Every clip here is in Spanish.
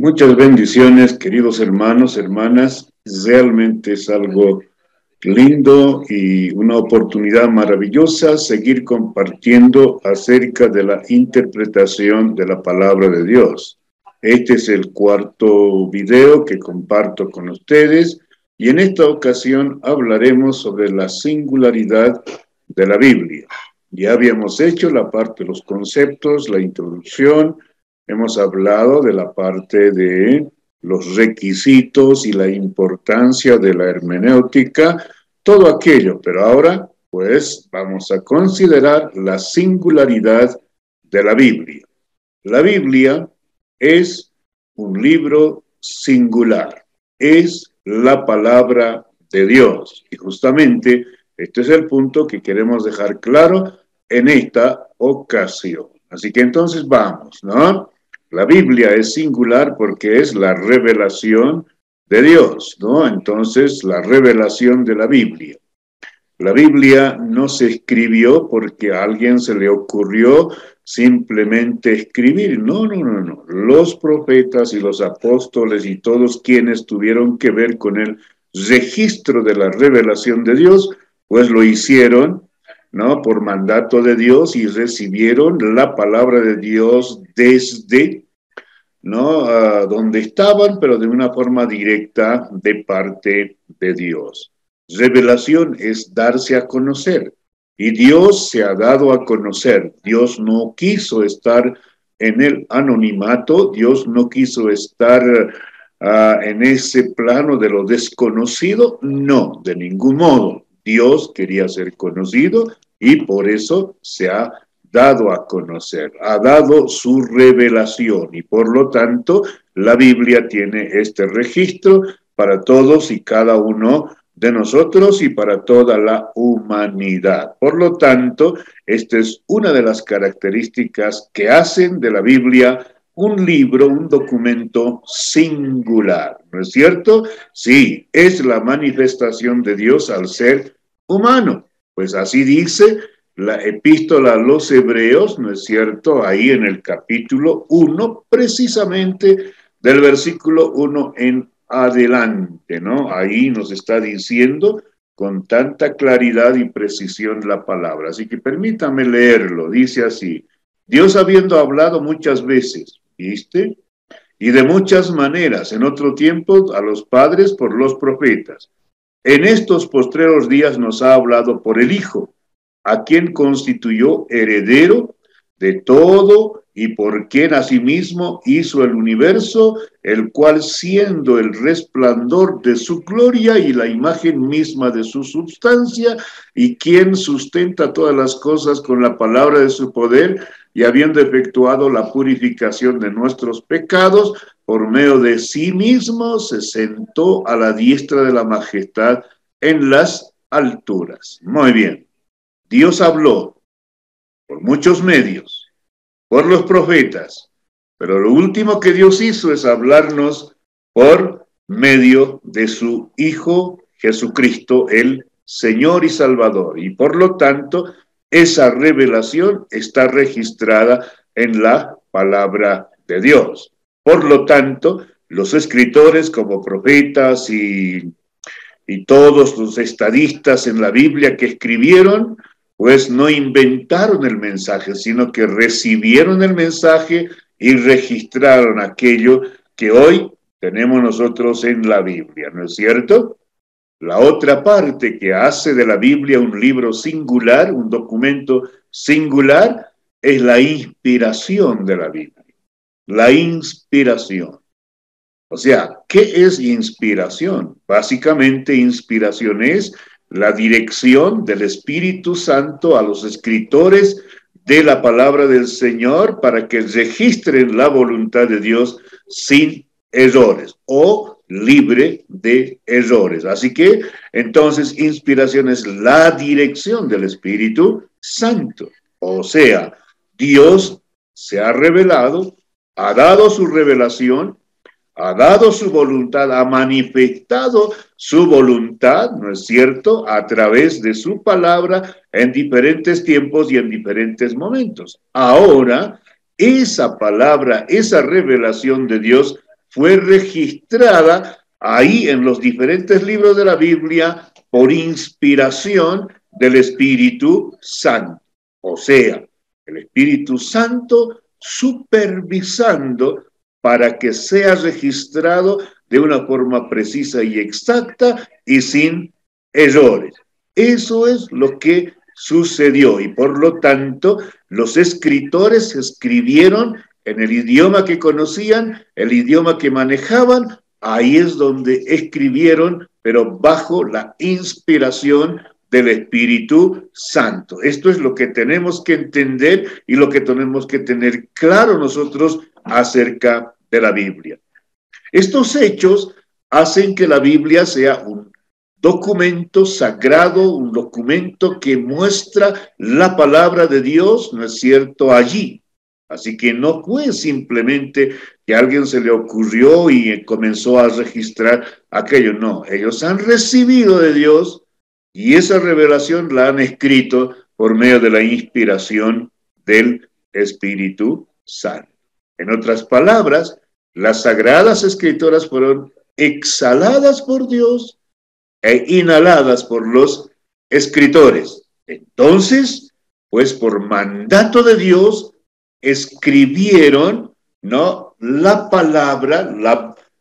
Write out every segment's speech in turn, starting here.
Muchas bendiciones, queridos hermanos, hermanas. Realmente es algo lindo y una oportunidad maravillosa seguir compartiendo acerca de la interpretación de la palabra de Dios. Este es el cuarto video que comparto con ustedes y en esta ocasión hablaremos sobre la singularidad de la Biblia. Ya habíamos hecho la parte de los conceptos, la introducción. Hemos hablado de la parte de los requisitos y la importancia de la hermenéutica, todo aquello, pero ahora pues vamos a considerar la singularidad de la Biblia. La Biblia es un libro singular, es la palabra de Dios y justamente este es el punto que queremos dejar claro en esta ocasión. Así que entonces vamos, ¿no? La Biblia es singular porque es la revelación de Dios, ¿no? Entonces, la revelación de la Biblia. La Biblia no se escribió porque a alguien se le ocurrió simplemente escribir. No. Los profetas y los apóstoles y todos quienes tuvieron que ver con el registro de la revelación de Dios, pues lo hicieron, ¿no? Por mandato de Dios y recibieron la palabra de Dios desde, ¿no? Donde estaban, pero de una forma directa de parte de Dios. Revelación es darse a conocer y Dios se ha dado a conocer. Dios no quiso estar en el anonimato, Dios no quiso estar en ese plano de lo desconocido, no, de ningún modo. Dios quería ser conocido y por eso se ha dado a conocer, ha dado su revelación y por lo tanto la Biblia tiene este registro para todos y cada uno de nosotros y para toda la humanidad. Por lo tanto, esta es una de las características que hacen de la Biblia un libro, un documento singular, ¿no es cierto? Sí, es la manifestación de Dios al ser humano. Pues así dice la epístola a los Hebreos, ¿no es cierto? Ahí en el capítulo 1, precisamente del versículo 1 en adelante, ¿no? Ahí nos está diciendo con tanta claridad y precisión la palabra. Así que permítame leerlo. Dice así: Dios habiendo hablado muchas veces, ¿viste? Y de muchas maneras, en otro tiempo, a los padres por los profetas. En estos postreros días nos ha hablado por el Hijo, a quien constituyó heredero de todo y por quien asimismo hizo el universo, el cual siendo el resplandor de su gloria y la imagen misma de su substancia, y quien sustenta todas las cosas con la palabra de su poder, y habiendo efectuado la purificación de nuestros pecados, por medio de sí mismo se sentó a la diestra de la majestad en las alturas. Muy bien. Dios habló por muchos medios, por los profetas, pero lo último que Dios hizo es hablarnos por medio de su Hijo Jesucristo, el Señor y Salvador. Y por lo tanto, esa revelación está registrada en la palabra de Dios. Por lo tanto, los escritores como profetas y todos los estadistas en la Biblia que escribieron, pues no inventaron el mensaje, sino que recibieron el mensaje y registraron aquello que hoy tenemos nosotros en la Biblia, ¿no es cierto? La otra parte que hace de la Biblia un libro singular, un documento singular, es la inspiración de la Biblia. La inspiración. O sea, ¿qué es inspiración? Básicamente, inspiración es la dirección del Espíritu Santo a los escritores de la palabra del Señor para que registren la voluntad de Dios sin errores o libre de errores. Así que, entonces, inspiración es la dirección del Espíritu Santo. O sea, Dios se ha revelado, ha dado su revelación, ha dado su voluntad, ha manifestado su voluntad, ¿no es cierto?, a través de su palabra en diferentes tiempos y en diferentes momentos. Ahora, esa palabra, esa revelación de Dios fue registrada ahí en los diferentes libros de la Biblia por inspiración del Espíritu Santo. O sea, el Espíritu Santo supervisando para que sea registrado de una forma precisa y exacta y sin errores. Eso es lo que sucedió y por lo tanto los escritores escribieron en el idioma que conocían, el idioma que manejaban, ahí es donde escribieron, pero bajo la inspiración del Espíritu Santo. Esto es lo que tenemos que entender y lo que tenemos que tener claro nosotros acerca de la Biblia. Estos hechos hacen que la Biblia sea un documento sagrado, un documento que muestra la palabra de Dios, ¿no es cierto?, allí. Así que no fue simplemente que a alguien se le ocurrió y comenzó a registrar aquello, no. Ellos han recibido de Dios y esa revelación la han escrito por medio de la inspiración del Espíritu Santo. En otras palabras, las sagradas escrituras fueron exhaladas por Dios e inhaladas por los escritores. Entonces, pues por mandato de Dios, escribieron, ¿no?, la palabra,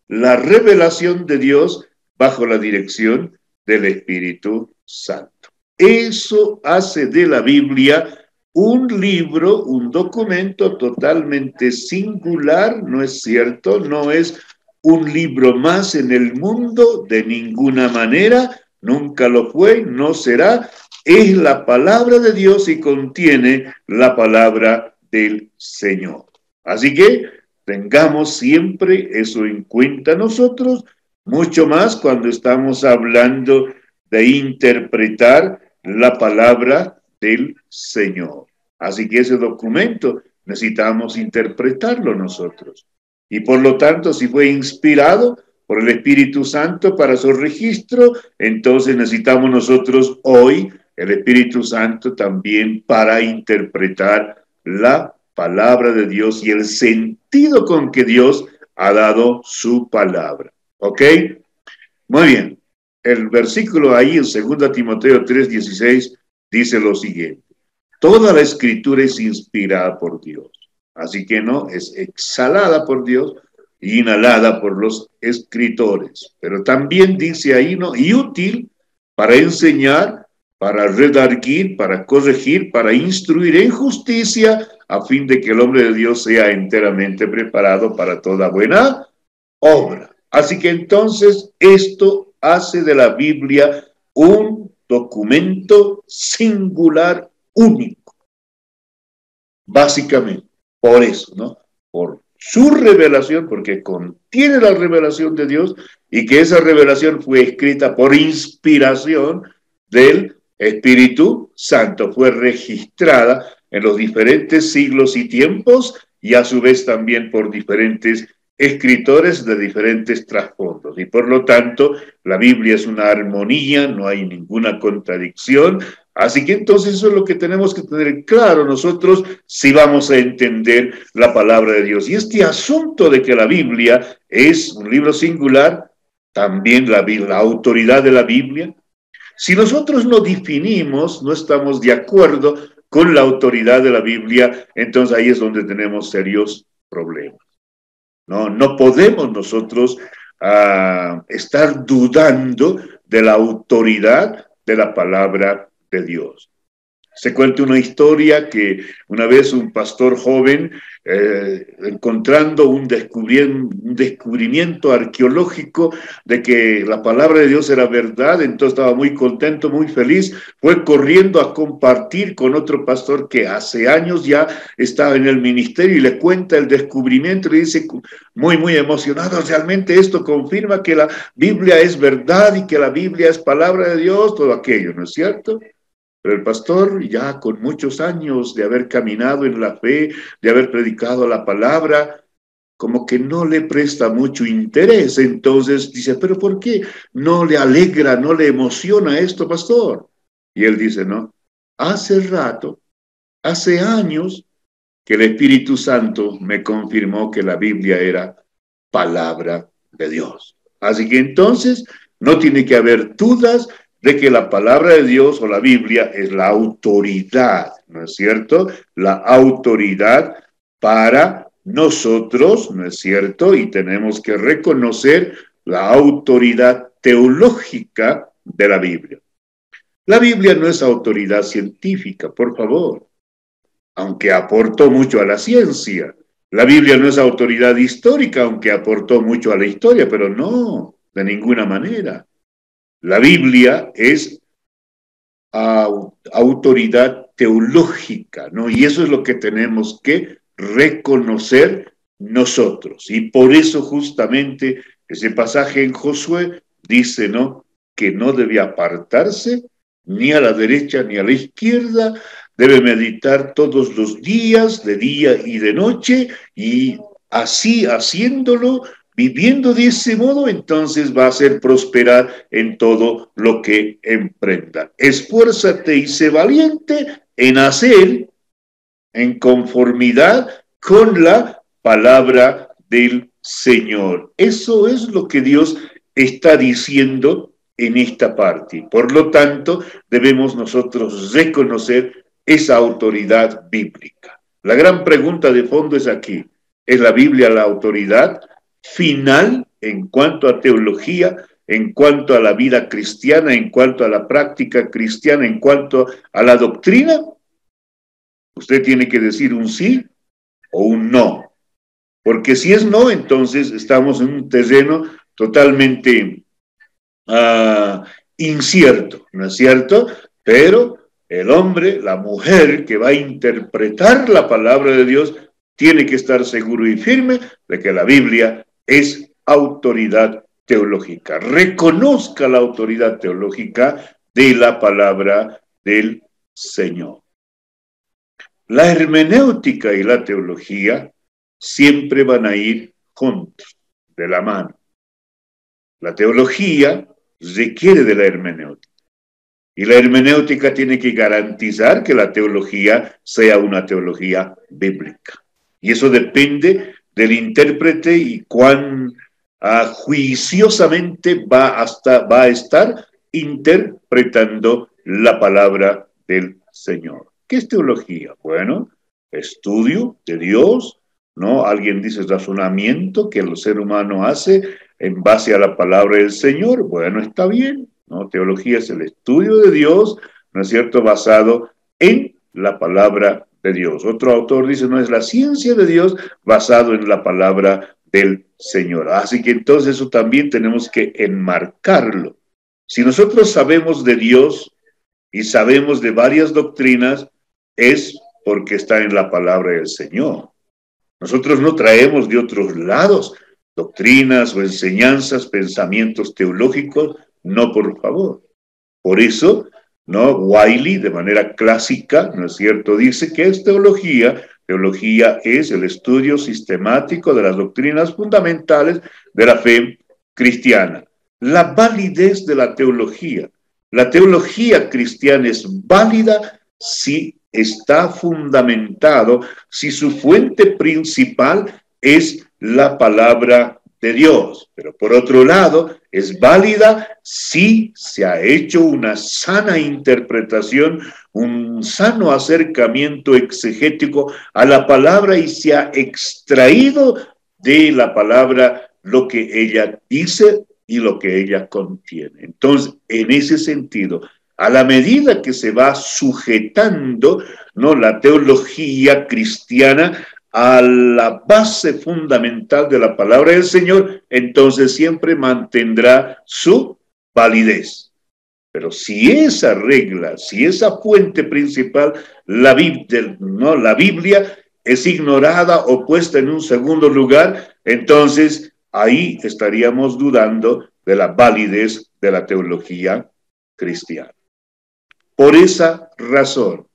la revelación de Dios bajo la dirección del Espíritu Santo. Eso hace de la Biblia un libro, un documento totalmente singular, ¿no es cierto? No es un libro más en el mundo de ninguna manera, nunca lo fue, no será. Es la palabra de Dios y contiene la palabra del Señor. Así que tengamos siempre eso en cuenta nosotros, mucho más cuando estamos hablando de interpretar la palabra del Señor. Así que ese documento necesitamos interpretarlo nosotros. Y por lo tanto, si fue inspirado por el Espíritu Santo para su registro, entonces necesitamos nosotros hoy el Espíritu Santo también para interpretar la palabra de Dios y el sentido con que Dios ha dado su palabra. ¿Ok? Muy bien. El versículo ahí en 2 Timoteo 3:16 dice lo siguiente: toda la escritura es inspirada por Dios. Así que no, es exhalada por Dios y inhalada por los escritores. Pero también dice ahí, ¿no?, y útil para enseñar, para redarguir, para corregir, para instruir en justicia, a fin de que el hombre de Dios sea enteramente preparado para toda buena obra. Así que entonces esto hace de la Biblia un documento singular, único, básicamente, por eso, ¿no? Por su revelación, porque contiene la revelación de Dios y que esa revelación fue escrita por inspiración del Espíritu Santo, fue registrada en los diferentes siglos y tiempos y a su vez también por diferentes escritores de diferentes trasfondos. Y por lo tanto, la Biblia es una armonía, no hay ninguna contradicción. Así que entonces eso es lo que tenemos que tener claro nosotros si vamos a entender la palabra de Dios. Y este asunto de que la Biblia es un libro singular, también la autoridad de la Biblia. Si nosotros no definimos, no estamos de acuerdo con la autoridad de la Biblia, entonces ahí es donde tenemos serios problemas. No podemos nosotros estar dudando de la autoridad de la palabra de Dios. Se cuenta una historia que una vez un pastor joven, encontrando un descubrimiento arqueológico de que la palabra de Dios era verdad, entonces estaba muy contento, muy feliz, fue corriendo a compartir con otro pastor que hace años ya estaba en el ministerio y le cuenta el descubrimiento y le dice muy, muy emocionado, realmente esto confirma que la Biblia es verdad y que la Biblia es palabra de Dios, todo aquello, ¿no es cierto? Pero el pastor, ya con muchos años de haber caminado en la fe, de haber predicado la palabra, como que no le presta mucho interés. Entonces dice, ¿pero por qué no le alegra, no le emociona esto, pastor? Y él dice, no, hace rato, hace años, que el Espíritu Santo me confirmó que la Biblia era palabra de Dios. Así que entonces no tiene que haber dudas de que la palabra de Dios o la Biblia es la autoridad, ¿no es cierto? La autoridad para nosotros, ¿no es cierto? Y tenemos que reconocer la autoridad teológica de la Biblia. La Biblia no es autoridad científica, por favor, aunque aportó mucho a la ciencia. La Biblia no es autoridad histórica, aunque aportó mucho a la historia, pero no, de ninguna manera. La Biblia es autoridad teológica, ¿no? Y eso es lo que tenemos que reconocer nosotros. Y por eso justamente ese pasaje en Josué dice, ¿no?, que no debe apartarse ni a la derecha ni a la izquierda, debe meditar todos los días, de día y de noche, y así haciéndolo, viviendo de ese modo, entonces va a hacer prosperar en todo lo que emprenda. Esfuérzate y sé valiente en hacer en conformidad con la palabra del Señor. Eso es lo que Dios está diciendo en esta parte. Por lo tanto, debemos nosotros reconocer esa autoridad bíblica. La gran pregunta de fondo es aquí: ¿es la Biblia la autoridad final en cuanto a teología, en cuanto a la vida cristiana, en cuanto a la práctica cristiana, en cuanto a la doctrina? Usted tiene que decir un sí o un no, porque si es no, entonces estamos en un terreno totalmente incierto, ¿no es cierto? Pero el hombre, la mujer que va a interpretar la palabra de Dios, tiene que estar seguro y firme de que la Biblia es autoridad teológica. Reconozca la autoridad teológica de la palabra del Señor. La hermenéutica y la teología siempre van a ir juntos, de la mano. La teología requiere de la hermenéutica. Y la hermenéutica tiene que garantizar que la teología sea una teología bíblica. Y eso depende del intérprete y cuán juiciosamente va a estar interpretando la palabra del Señor. ¿Qué es teología? Bueno, estudio de Dios, ¿no? Alguien dice razonamiento que el ser humano hace en base a la palabra del Señor. Bueno, está bien, ¿no? Teología es el estudio de Dios, ¿no es cierto?, basado en la palabra de Dios. Otro autor dice, no, es la ciencia de Dios basado en la palabra del Señor. Así que entonces eso también tenemos que enmarcarlo. Si nosotros sabemos de Dios y sabemos de varias doctrinas, es porque está en la palabra del Señor. Nosotros no traemos de otros lados doctrinas o enseñanzas, pensamientos teológicos, no, por favor. Por eso, ¿no?, Wiley, de manera clásica, ¿no es cierto?, dice que es teología. Teología es el estudio sistemático de las doctrinas fundamentales de la fe cristiana. La validez de la teología. La teología cristiana es válida si está fundamentado, si su fuente principal es la palabra de Dios. Pero por otro lado, es válida si se ha hecho una sana interpretación, un sano acercamiento exegético a la palabra y se ha extraído de la palabra lo que ella dice y lo que ella contiene. Entonces, en ese sentido, a la medida que se va sujetando, ¿no?, la teología cristiana a la base fundamental de la palabra del Señor, entonces siempre mantendrá su validez. Pero si esa regla, si esa fuente principal, la Biblia es ignorada o puesta en un segundo lugar, entonces ahí estaríamos dudando de la validez de la teología cristiana. Por esa razón,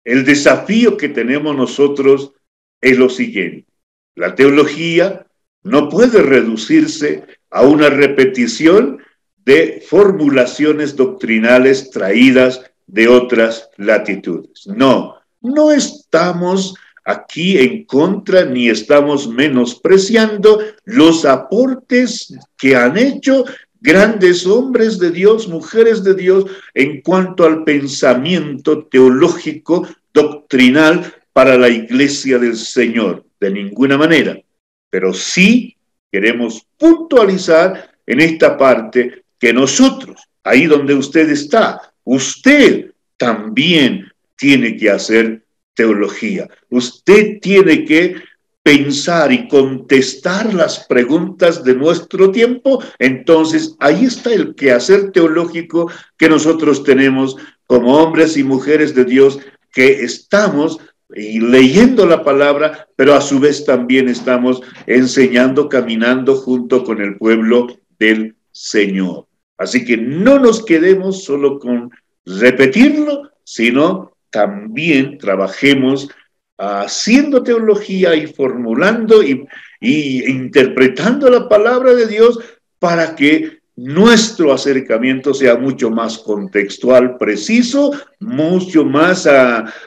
el desafío que tenemos nosotros es lo siguiente: la teología no puede reducirse a una repetición de formulaciones doctrinales traídas de otras latitudes. No, no estamos aquí en contra ni estamos menospreciando los aportes que han hecho grandes hombres de Dios, mujeres de Dios, en cuanto al pensamiento teológico, doctrinal para la iglesia del Señor. De ninguna manera. Pero sí queremos puntualizar en esta parte que nosotros, ahí donde usted está, usted también tiene que hacer teología. Usted tiene que pensar y contestar las preguntas de nuestro tiempo. Entonces, ahí está el quehacer teológico que nosotros tenemos como hombres y mujeres de Dios que estamos y leyendo la palabra, pero a su vez también estamos enseñando, caminando junto con el pueblo del Señor. Así que no nos quedemos solo con repetirlo, sino también trabajemos haciendo teología y formulando y interpretando la palabra de Dios para que nuestro acercamiento sea mucho más contextual, preciso, mucho más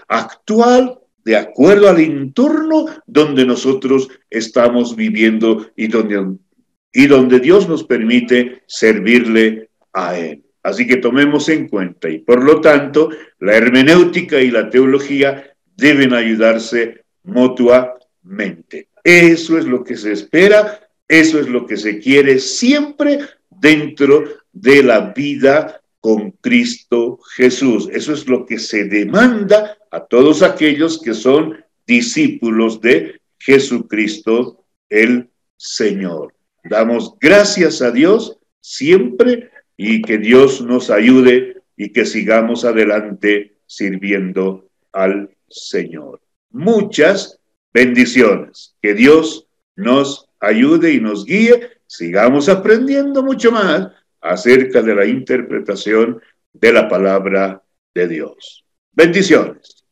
actual, de acuerdo al entorno donde nosotros estamos viviendo y donde Dios nos permite servirle a Él. Así que tomemos en cuenta y por lo tanto la hermenéutica y la teología deben ayudarse mutuamente. Eso es lo que se espera, eso es lo que se quiere siempre dentro de la vida con Cristo Jesús. Eso es lo que se demanda a todos aquellos que son discípulos de Jesucristo el Señor. Damos gracias a Dios siempre y que Dios nos ayude y que sigamos adelante sirviendo al Señor. Muchas bendiciones. Que Dios nos ayude y nos guíe. Sigamos aprendiendo mucho más acerca de la interpretación de la palabra de Dios. Bendiciones.